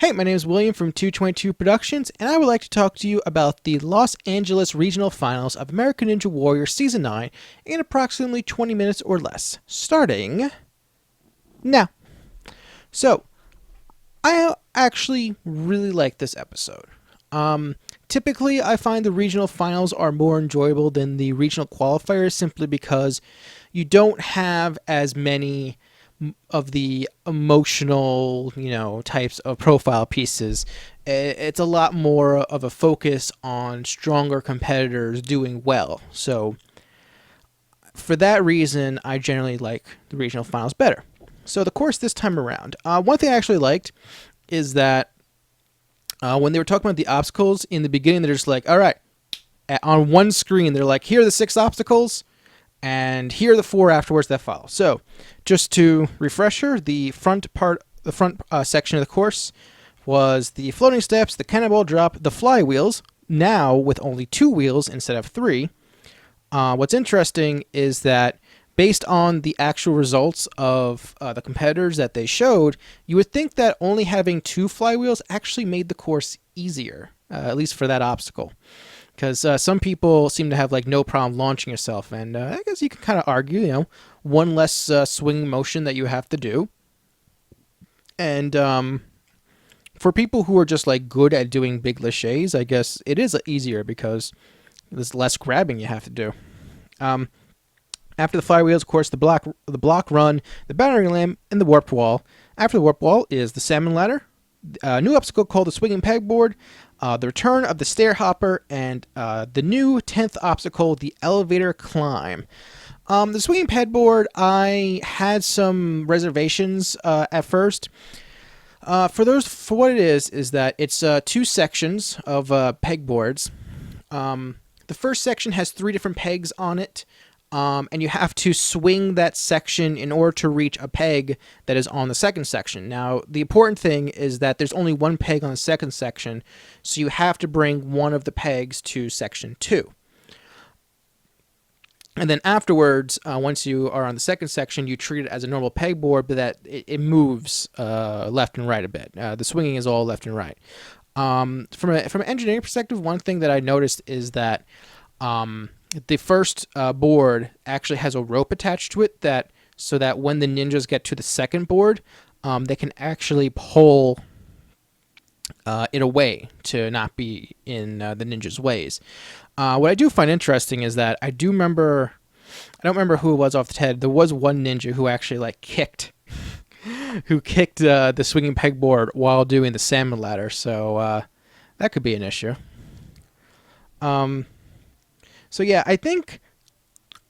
Hey, my name is William from 222 Productions, and I would like to talk to you about the Los Angeles Regional Finals of American Ninja Warrior Season 9 in approximately 20 minutes or less, starting now. So, I actually really like this episode. Typically, I find the regional finals are more enjoyable than the regional qualifiers simply because you don't have as many of the emotional, types of profile pieces. It's a lot more of a focus on stronger competitors doing well. So, for that reason, I generally like the regional finals better. So, the course this time around, one thing I actually liked is that when they were talking about the obstacles in the beginning, they're just like, all right, on one screen, they're like, here are the 6 obstacles, and here are the 4 afterwards that follow. So, just to refresher, the front section of the course was the floating steps, the cannonball drop, the flywheels, now with only 2 wheels instead of 3. What's interesting is that based on the actual results of the competitors that they showed, you would think that only having 2 flywheels actually made the course easier, at least for that obstacle. Because some people seem to have like no problem launching yourself, and I guess you can kind of argue, one less swing motion that you have to do. And for people who are just like good at doing big laches, I guess it is easier because there's less grabbing you have to do. After the flywheels, of course, the block run, the battering ram, and the warp wall. After the warp wall is the salmon ladder, a new obstacle called the swinging pegboard, the return of the stair hopper, and the new 10th obstacle, the elevator climb. The swinging pegboard, I had some reservations at first. For what it is that it's 2 sections of pegboards. The first section has 3 different pegs on it. And you have to swing that section in order to reach a peg that is on the second section. Now, the important thing is that there's only 1 peg on the second section, so you have to bring one of the pegs to section 2. And then afterwards, once you are on the second section, you treat it as a normal pegboard, but that it moves left and right a bit. The swinging is all left and right. From an engineering perspective, one thing that I noticed is that the first board actually has a rope attached to it so that when the ninjas get to the second board, they can actually pull it away to not be in the ninjas' ways. What I do find interesting is that I don't remember who it was off the head. There was one ninja who actually kicked the swinging pegboard while doing the salmon ladder, so that could be an issue. So yeah, I think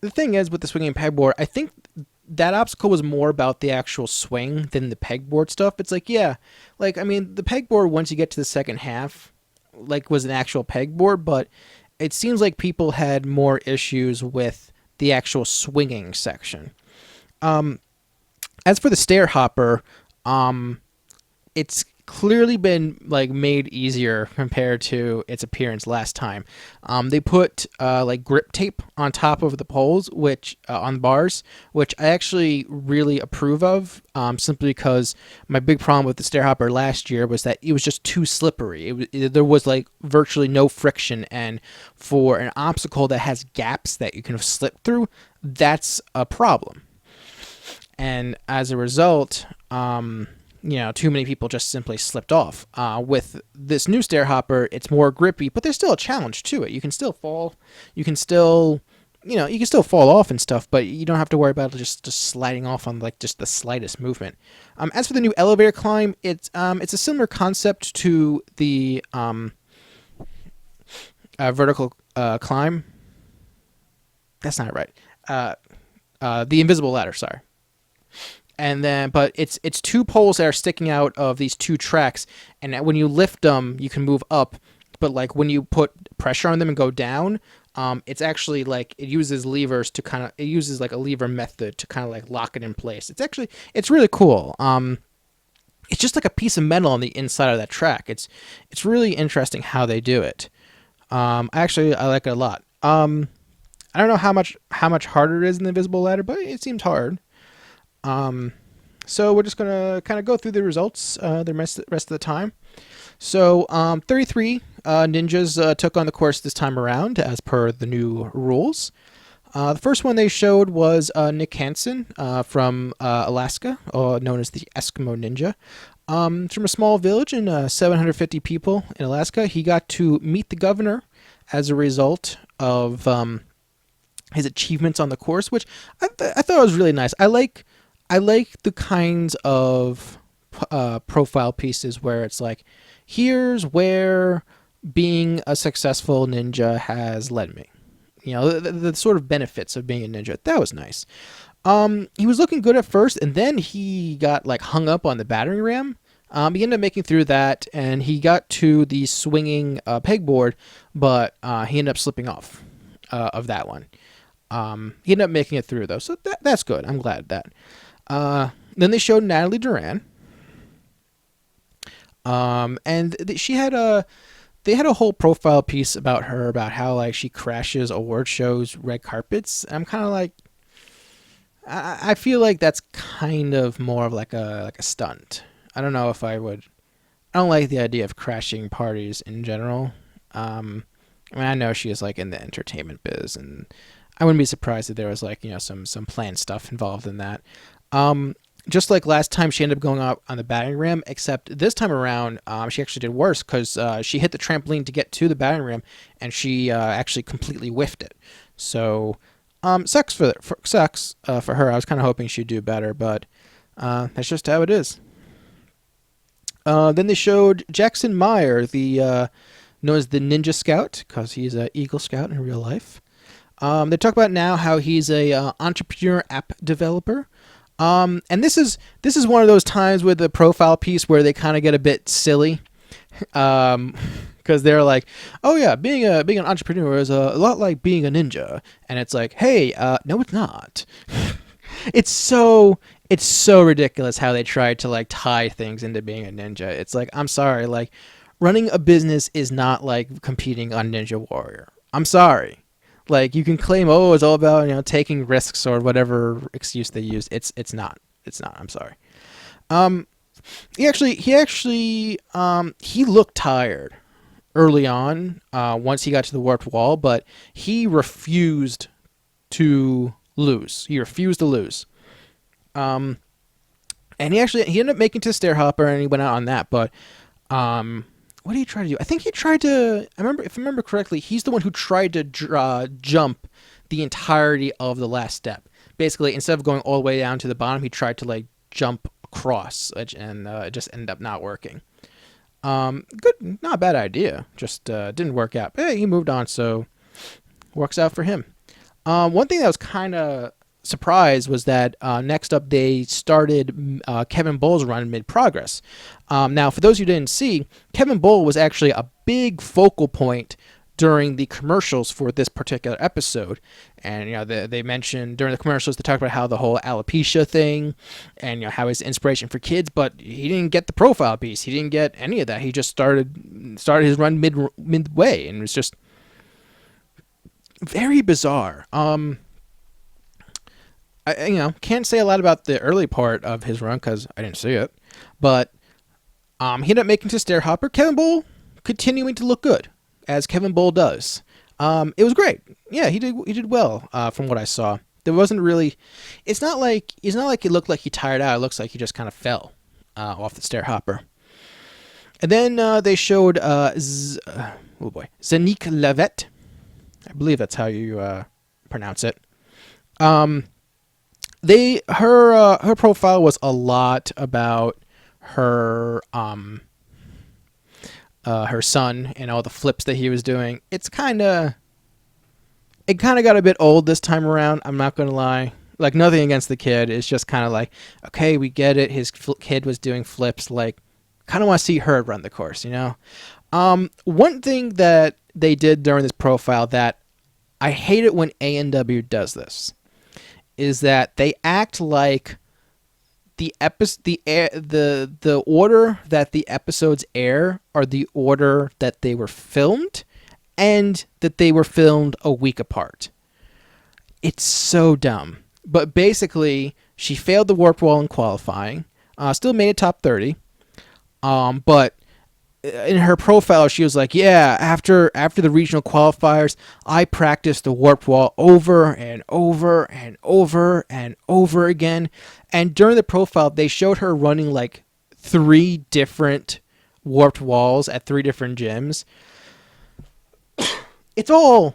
the thing is with the swinging pegboard, I think that obstacle was more about the actual swing than the pegboard stuff. It's the pegboard, once you get to the second half, was an actual pegboard, but it seems like people had more issues with the actual swinging section. As for the stair hopper, it's clearly been made easier compared to its appearance last time. They put grip tape on top of the poles, which on the bars, which I actually really approve of. Simply because my big problem with the stair hopper last year was that it was just too slippery. There was virtually no friction, and for an obstacle that has gaps that you can slip through, that's a problem. And as a result, too many people just simply slipped off. With this new stair hopper, it's more grippy, but there's still a challenge to it. You can still fall. You can still fall off and stuff, but you don't have to worry about just sliding off on just the slightest movement. As for the new elevator climb, it's a similar concept to the vertical climb. That's not right. The invisible ladder. Sorry. And then, but it's 2 poles that are sticking out of these 2 tracks, and when you lift them, you can move up. But when you put pressure on them and go down, it's actually it uses levers to it uses a lever method to lock it in place. It's really cool. It's just a piece of metal on the inside of that track. It's really interesting how they do it. I like it a lot. I don't know how much harder it is in the invisible ladder, but it seems hard. So we're just going to kind of go through the results the rest of the time. So 33 ninjas took on the course this time around as per the new rules. The first one they showed was Nick Hansen from Alaska, known as the Eskimo Ninja. From a small village in 750 people in Alaska. He got to meet the governor as a result of his achievements on the course, which I thought was really nice. I like the kinds of profile pieces where it's like, here's where being a successful ninja has led me. You know, the sort of benefits of being a ninja. That was nice. He was looking good at first, and then he got like hung up on the battering ram. He ended up making through that, and he got to the swinging pegboard, but he ended up slipping off of that one. He ended up making it through though, so that's good. I'm glad of that. Then they showed Natalie Duran, and they had a whole profile piece about her, about how like she crashes award shows, red carpets. I'm kind of like, I feel like that's kind of more of like a stunt. I don't know if I would. I don't like the idea of crashing parties in general. I mean, I know she is like in the entertainment biz, and I wouldn't be surprised if there was like, you know, some planned stuff involved in that. Just like last time, she ended up going up on the battering ram, except this time around, she actually did worse because she hit the trampoline to get to the battering ram, and she actually completely whiffed it. So, sucks for her. I was kind of hoping she'd do better, but that's just how it is. Then they showed Jackson Meyer, known as the Ninja Scout, because he's an Eagle Scout in real life. They talk about now how he's a entrepreneur app developer. And this is one of those times with the profile piece where they kind of get a bit silly, because they're like, oh yeah, being an entrepreneur is a lot like being a ninja, and it's like, hey, no, it's not. It's so ridiculous how they try to like tie things into being a ninja. It's like, I'm sorry, like running a business is not like competing on Ninja Warrior. I'm sorry. Like, you can claim, oh, it's all about, you know, taking risks or whatever excuse they use. It's not. It's not. I'm sorry. He looked tired early on, once he got to the warped wall, but he refused to lose. And he ended up making to Stair Hopper, and he went out on that, but what did he try to do? I think he tried to. If I remember correctly, he's the one who tried to jump the entirety of the last step. Basically, instead of going all the way down to the bottom, he tried to like jump across, and it just ended up not working. Good, not a bad idea. Just didn't work out. But hey, he moved on, so works out for him. One thing that was kind of surprise was that next up they started Kevin Bull's run mid-progress. Now, for those who didn't see, Kevin Bull was actually a big focal point during the commercials for this particular episode. And, you know, they mentioned during the commercials, they talked about how the whole alopecia thing and, you know, how his inspiration for kids, but he didn't get the profile piece. He didn't get any of that. He just started his run midway, and it was just very bizarre. I can't say a lot about the early part of his run because I didn't see it, but he ended up making to Stair Hopper. Kevin Bull continuing to look good, as Kevin Bull does. It was great. Yeah, he did well from what I saw. There wasn't really. It's not like it looked like he tired out. It looks like he just kind of fell off the Stair Hopper. And then they showed Zanique Levet. I believe that's how you pronounce it. Her profile was a lot about her son and all the flips that he was doing. It kind of got a bit old this time around. I'm not gonna lie. Like, nothing against the kid. It's just kind of like, okay, we get it. His kid was doing flips. Like, kind of want to see her run the course, you know? One thing that they did during this profile that I hate it when A&W does this is that they act like the order that the episodes air are the order that they were filmed, and that they were filmed a week apart. It's so dumb. But basically, She failed the warp wall in qualifying. Still made it top 30. But in her profile, she was like, "Yeah, after the regional qualifiers, I practiced the warp wall over and over and over and over again." And during the profile, they showed her running like 3 different warped walls at 3 different gyms. It's all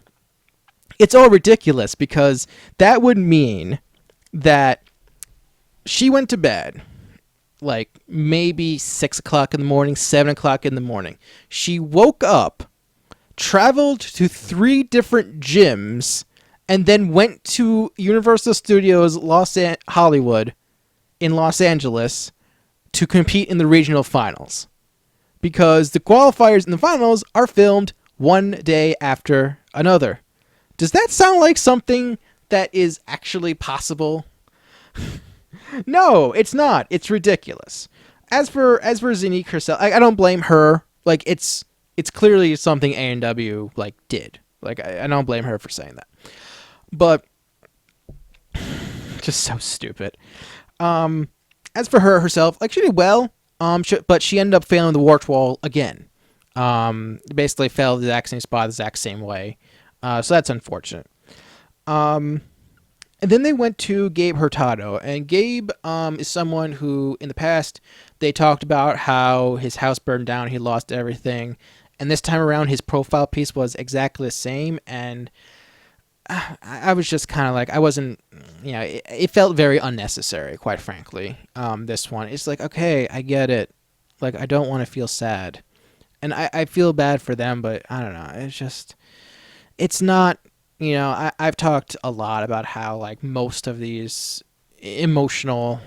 ridiculous, because that would mean that she went to bed like maybe 6 o'clock in the morning, 7 o'clock in the morning. She woke up, traveled to 3 different gyms, and then went to Universal Studios Hollywood in Los Angeles to compete in the regional finals. Because the qualifiers and the finals are filmed one day after another. Does that sound like something that is actually possible? No, it's not. It's ridiculous. As for Zanique herself, I don't blame her. Like, it's clearly something A&W like did. Like, I don't blame her for saying that. But just so stupid. As for her herself, like, she did well. But she ended up failing the warped wall again. Basically failed the exact same spot, the exact same way. So that's unfortunate. And then they went to Gabe Hurtado. And Gabe is someone who, in the past, they talked about how his house burned down, he lost everything. And this time around, his profile piece was exactly the same. And I was just kind of like, I wasn't, it felt very unnecessary, quite frankly, this one. It's like, okay, I get it. Like, I don't want to feel sad. And I feel bad for them, but I don't know. It's just, it's not... I've talked a lot about how, like, most of these emotional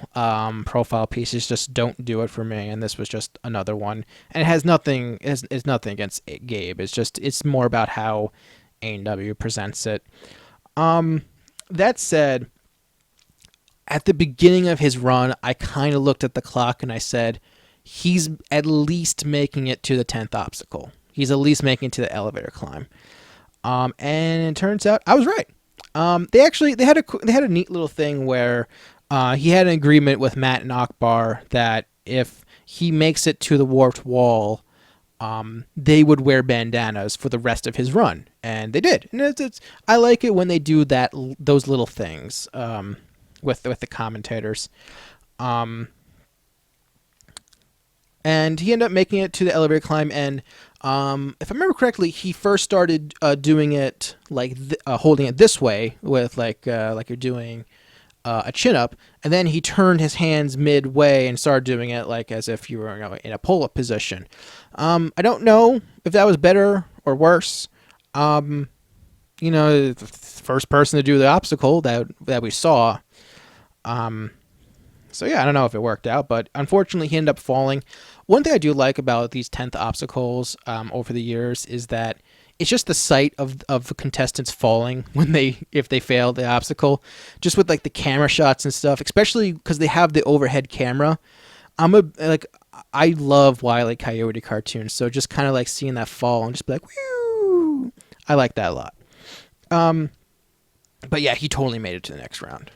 profile pieces just don't do it for me, and this was just another one. And it has nothing. It's nothing against Gabe. It's more about how A&W presents it. That said, at the beginning of his run, I kind of looked at the clock and I said, he's at least making it to the 10th obstacle. He's at least making it to the elevator climb. And it turns out I was right. They had a neat little thing where he had an agreement with Matt and Akbar that if he makes it to the warped wall, they would wear bandanas for the rest of his run, and they did. And I like it when they do those little things with the commentators. And he ended up making it to the elevator climb, and if I remember correctly, he first started doing it like holding it this way with like you're doing a chin up, and then he turned his hands midway and started doing it like as if you were in a pull-up position. I don't know if that was better or worse. The first person to do the obstacle that we saw. So yeah, I don't know if it worked out, but unfortunately he ended up falling. One thing I do like about these 10th obstacles over the years is that it's just the sight of the contestants falling if they fail the obstacle, just with like the camera shots and stuff, especially because they have the overhead camera. I love Wile E. Coyote cartoons, so just kind of like seeing that fall and just be like, woo! I like that a lot. But yeah, he totally made it to the next round.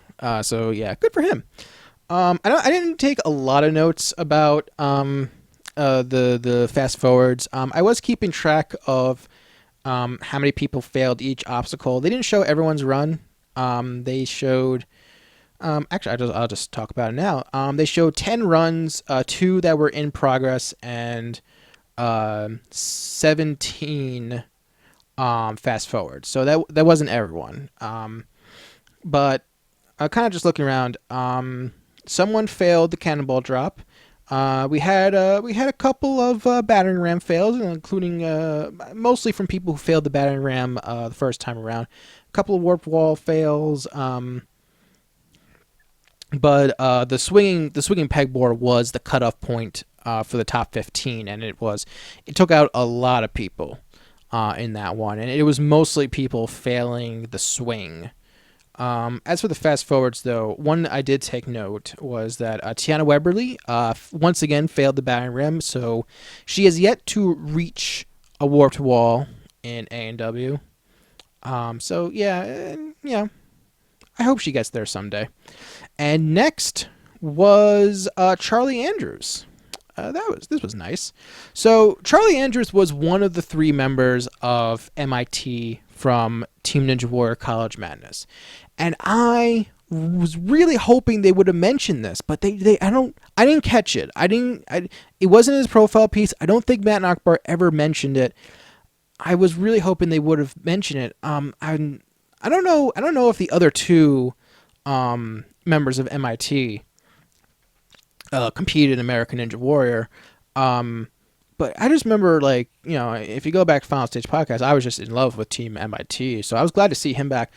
So yeah, good for him. I didn't take a lot of notes about the fast forwards. I was keeping track of how many people failed each obstacle. They didn't show everyone's run. They showed actually I'll just talk about it now. They showed 10 runs, 2 that were in progress, and 17 fast forwards. So that wasn't everyone. But kind of just looking around, someone failed the cannonball drop. We had a couple of battering ram fails, including mostly from people who failed the battering ram the first time around. A couple of warp wall fails. But the swinging pegboard was the cutoff point for the top 15, and it took out a lot of people in that one, and it was mostly people failing the swing. As for the fast forwards, though, one I did take note was that Tiana Weberly once again failed the battering ram, so she has yet to reach a warped wall in A&W. So yeah, I hope she gets there someday. And next was Charlie Andrews. This was nice. So Charlie Andrews was one of the 3 members of MIT from Team Ninja Warrior College Madness, and I was really hoping they would have mentioned this, but I didn't catch it. It wasn't his profile piece. I don't think Matt and Akbar ever mentioned it. I was really hoping they would have mentioned it. I don't know if the other 2 members of MIT competed in American Ninja Warrior. But I just remember, like, if you go back to Final Stage Podcast, I was just in love with Team MIT, so I was glad to see him back.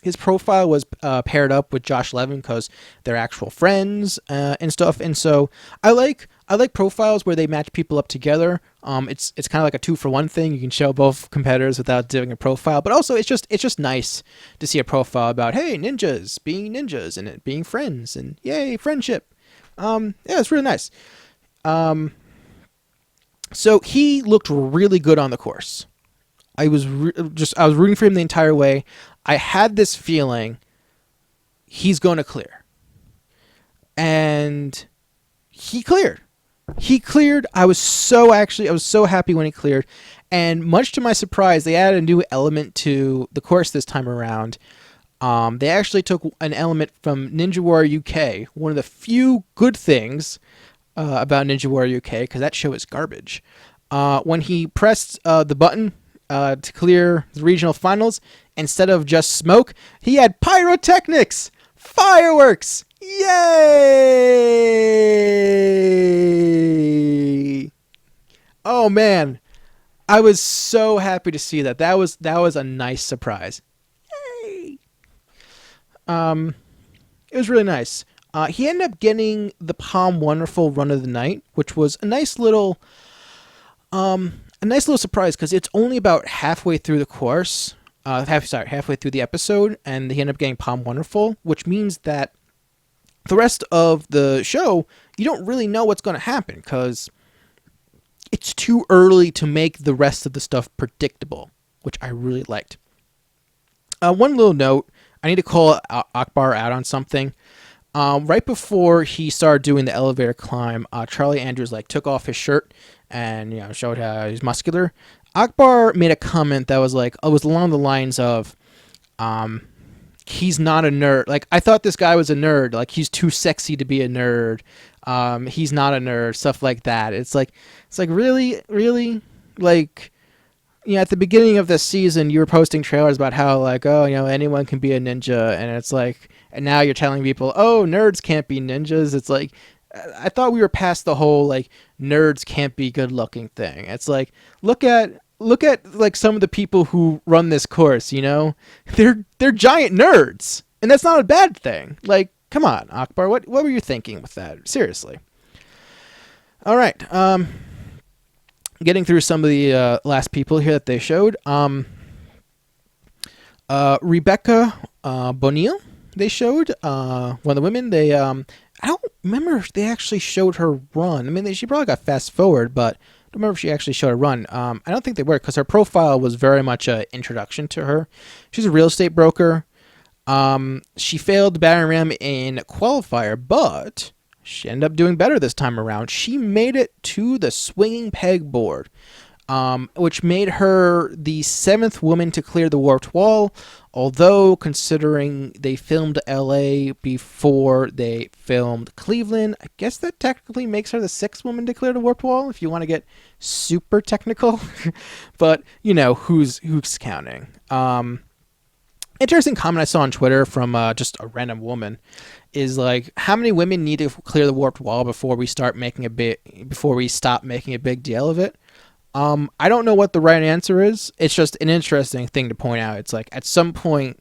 His profile was paired up with Josh Levin because they're actual friends and stuff, and so I like profiles where they match people up together. It's kind of like a 2-for-1 thing. You can show both competitors without doing a profile, but also it's just nice to see a profile about, hey, ninjas being ninjas and it being friends and yay friendship. Yeah, it's really nice. So he looked really good on the course. I was rooting for him the entire way. I had this feeling he's going to clear, and he cleared. I was so happy when he cleared, and much to my surprise, they added a new element to the course this time around. They actually took an element from Ninja Warrior UK, one of the few good things about Ninja Warrior UK, because that show is garbage. When he pressed the button to clear the regional finals, instead of just smoke, he had pyrotechnics! Fireworks! Yay! Oh man, I was so happy to see that. That was a nice surprise. Yay! It was really nice. He ended up getting the Palm Wonderful Run of the Night, which was a nice little surprise because it's only about halfway through the course. Halfway through the episode, and he ended up getting Palm Wonderful, which means that the rest of the show, you don't really know what's going to happen because it's too early to make the rest of the stuff predictable, which I really liked. One little note, I need to call Akbar out on something. Right before he started doing the elevator climb, Charlie Andrews took off his shirt and showed how he's muscular. Akbar made a comment that was was along the lines of, he's not a nerd. I thought this guy was a nerd. He's too sexy to be a nerd. He's not a nerd. Stuff like that. It's really, really, at the beginning of this season, you were posting trailers about how anyone can be a ninja, and it's and now you're telling people, oh, nerds can't be ninjas. It's I thought we were past the whole nerds can't be good looking thing. It's look at some of the people who run this course, they're giant nerds, and that's not a bad thing. Come on, Akbar, what were you thinking with that? Seriously. All right. Getting through some of the last people here that they showed. Rebecca Bonille, they showed one of the women. They I don't remember if they actually showed her run. I mean, she probably got fast forward, but I don't remember if she actually showed a run. I don't think they were, because her profile was very much an introduction to her. She's a real estate broker. She failed the battering ram in qualifier, but she ended up doing better this time around. She made it to the swinging peg board, which made her the 7th woman to clear the warped wall, although considering they filmed LA before they filmed Cleveland, I guess that technically makes her the 6th woman to clear the warped wall, if you want to get super technical. But, who's counting? Interesting comment I saw on Twitter from just a random woman is how many women need to clear the warped wall before we stop making a big deal of it? I don't know what the right answer is. It's just an interesting thing to point out. It's at some point,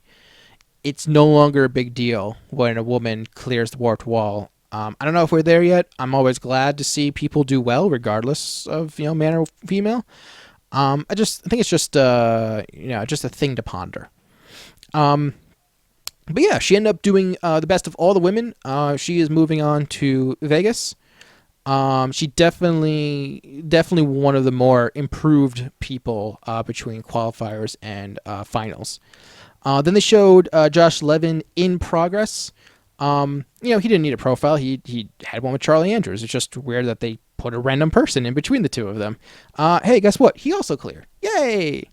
it's no longer a big deal when a woman clears the warped wall. I don't know if we're there yet. I'm always glad to see people do well, regardless of man or female. I think it's just just a thing to ponder. But yeah, she ended up doing the best of all the women. She is moving on to Vegas. She definitely one of the more improved people between qualifiers and finals. Then they showed Josh Levin in progress. He didn't need a profile. He had one with Charlie Andrews. It's just weird that they put a random person in between the two of them. Hey, guess what? He also cleared. Yay!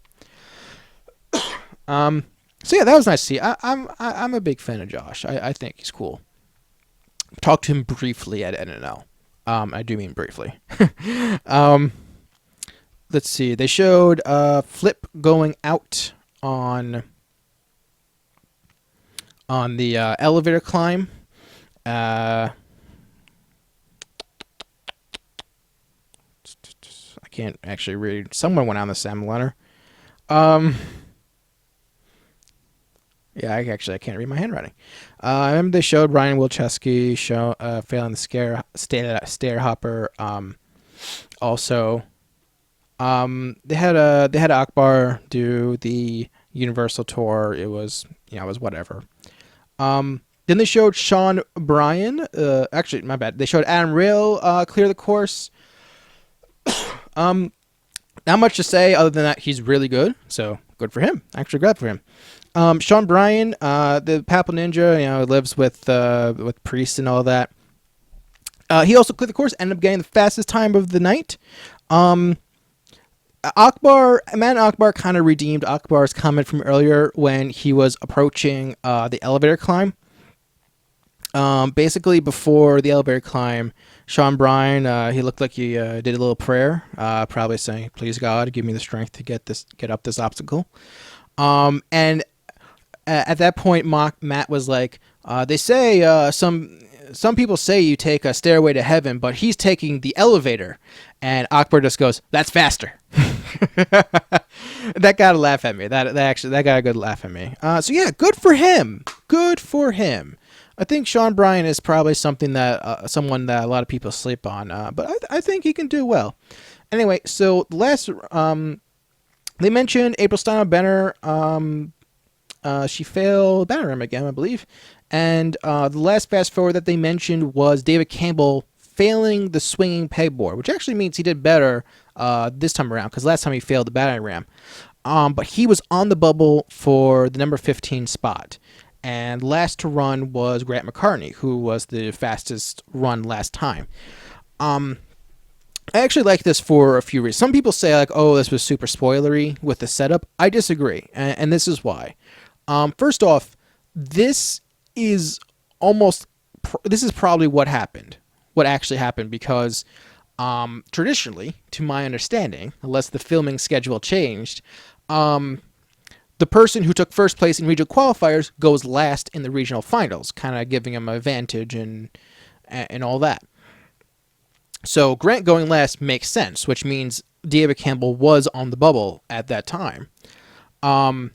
So yeah, that was nice to see. I'm a big fan of Josh. I think he's cool. Talked to him briefly at NNL. I do mean briefly. Let's see. They showed Flip going out on the elevator climb. I can't actually read. Someone went on the salmon ladder. Yeah, I can't read my handwriting. I remember they showed Ryan Wilczewski failing the stair hopper. Also, they had Akbar do the Universal tour. It was whatever. Then they showed Sean Bryan. Actually, my bad. They showed Adam Rail clear the course. Not much to say other than that he's really good. So good for him. Actually, glad for him. Sean Bryan, the Papal Ninja, lives with priests and all that. He also cleared the course, ended up getting the fastest time of the night. Matt Akbar kind of redeemed Akbar's comment from earlier when he was approaching the elevator climb. Basically, before the elevator climb, Sean Bryan, he looked like he did a little prayer, probably saying, "Please God, give me the strength to get up this obstacle." And at that point, Matt was like, "They say some people say you take a stairway to heaven, but he's taking the elevator." And Akbar just goes, "That's faster." That got a laugh at me. That got a good laugh at me. So yeah, good for him. Good for him. I think Sean Bryan is probably someone that a lot of people sleep on, but I think he can do well. Anyway, so the last they mentioned April Steiner-Benner. She failed banner rim again, I believe. And the last fast forward that they mentioned was David Campbell failing the swinging pegboard, which actually means he did better this time around, because last time he failed the battering ram. But he was on the bubble for the number 15 spot. And last to run was Grant McCartney, who was the fastest run last time. I actually like this for a few reasons. Some people say, like, oh, this was super spoilery with the setup. I disagree, and this is why. First off, this is probably what actually happened, because traditionally, to my understanding, unless the filming schedule changed, the person who took first place in regional qualifiers goes last in the regional finals, kind of giving him an advantage and all that. So Grant going last makes sense, which means David Campbell was on the bubble at that time. And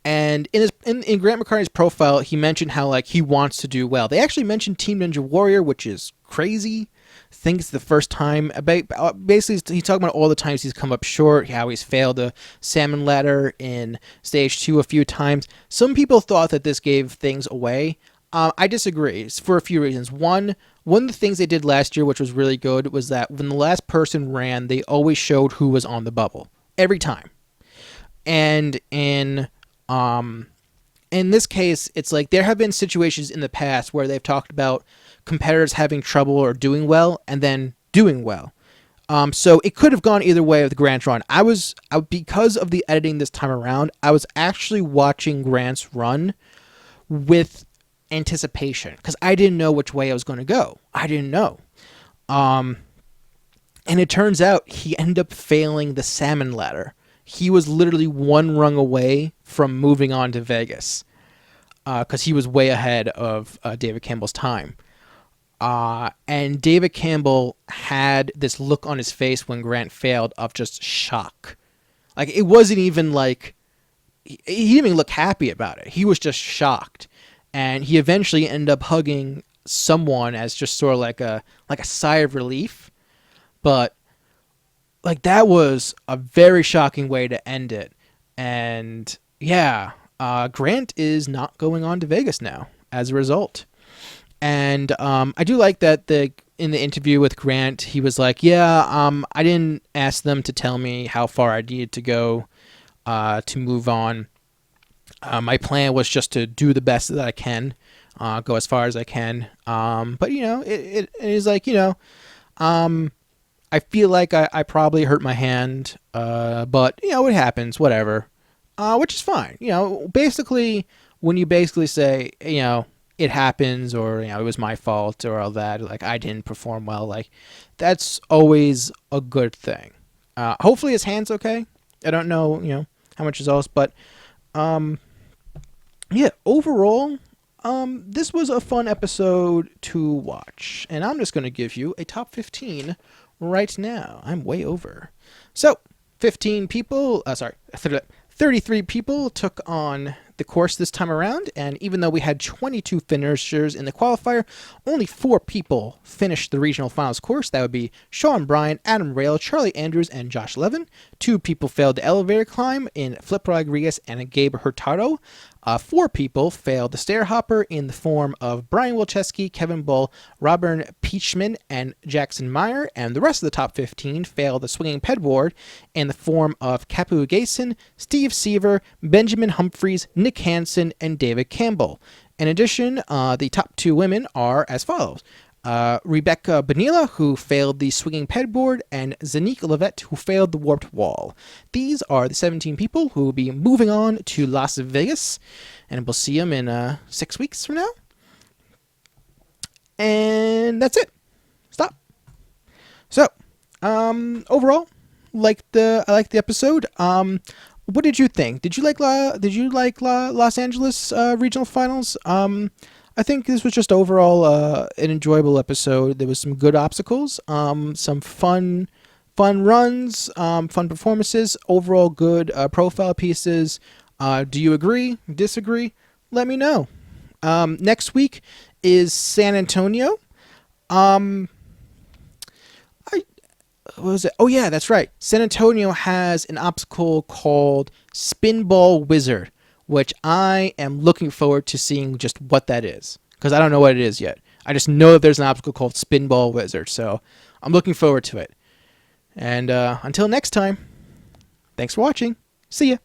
in Grant McCartney's profile, he mentioned how, like, he wants to do well. They actually mentioned Team Ninja Warrior, which is crazy. I think it's the first time. Basically, he's talking about all the times he's come up short, how he's failed a salmon ladder in stage 2 a few times. Some people thought that this gave things away. I disagree. It's for a few reasons. One of the things they did last year, which was really good, was that when the last person ran, they always showed who was on the bubble every time. And in this case, it's like there have been situations in the past where they've talked about competitors having trouble or doing well and then doing well. So it could have gone either way with Grant's run. Because of the editing this time around, I was actually watching Grant's run with anticipation, because I didn't know which way I was going to go. I didn't know. And it turns out he ended up failing the salmon ladder. He was literally one rung away from moving on to Vegas, because he was way ahead of David Campbell's time. And David Campbell had this look on his face when Grant failed of just shock. Like, it wasn't even like, he didn't even look happy about it. He was just shocked. And he eventually ended up hugging someone as just sort of like a sigh of relief. But, like, that was a very shocking way to end it. And yeah, Grant is not going on to Vegas now as a result. And I do like that in the interview with Grant, he was like, yeah, I didn't ask them to tell me how far I needed to go to move on. My plan was just to do the best that I can, go as far as I can. But it is like I feel like I probably hurt my hand, but it happens, whatever, which is fine. Basically, when you basically say, it happens, or it was my fault, or all that, like I didn't perform well, like that's always a good thing. Hopefully his hand's okay. I don't know, how much is else, but yeah, overall, this was a fun episode to watch, and I'm just gonna give you a top 15 right now. I'm way over. So, 15 people, 33 people took on the course this time around, and even though we had 22 finishers in the qualifier, only 4 people finished the regional finals course. That would be Sean Bryan, Adam Rail, Charlie Andrews, and Josh Levin. 2 people failed the elevator climb in Flip Rodriguez and Gabe Hurtado. 4 people failed the stair hopper in the form of Brian Wilczewski, Kevin Bull, Robin Peachman, and Jackson Meyer, and the rest of the top 15 failed the swinging pedboard in the form of Kapu Gason, Steve Seaver, Benjamin Humphreys, Nick Hansen, and David Campbell. In addition, the top 2 women are as follows. Rebecca Bonilla, who failed the swinging pedboard, and Zanique Levette, who failed the warped wall. These are the 17 people who will be moving on to Las Vegas, and we'll see them in 6 weeks from now. And that's it. Stop. So, overall, I liked the episode. What did you think? Did you like Los Angeles regional finals? I think this was just overall an enjoyable episode. There was some good obstacles, some fun runs, fun performances, overall good profile pieces. Do you agree? Disagree? Let me know. Next week is San Antonio. What was it? Oh yeah, that's right. San Antonio has an obstacle called Spinball Wizard, which I am looking forward to seeing just what that is, because I don't know what it is yet. I just know that there's an obstacle called Spinball Wizard, so I'm looking forward to it. And until next time, thanks for watching. See ya.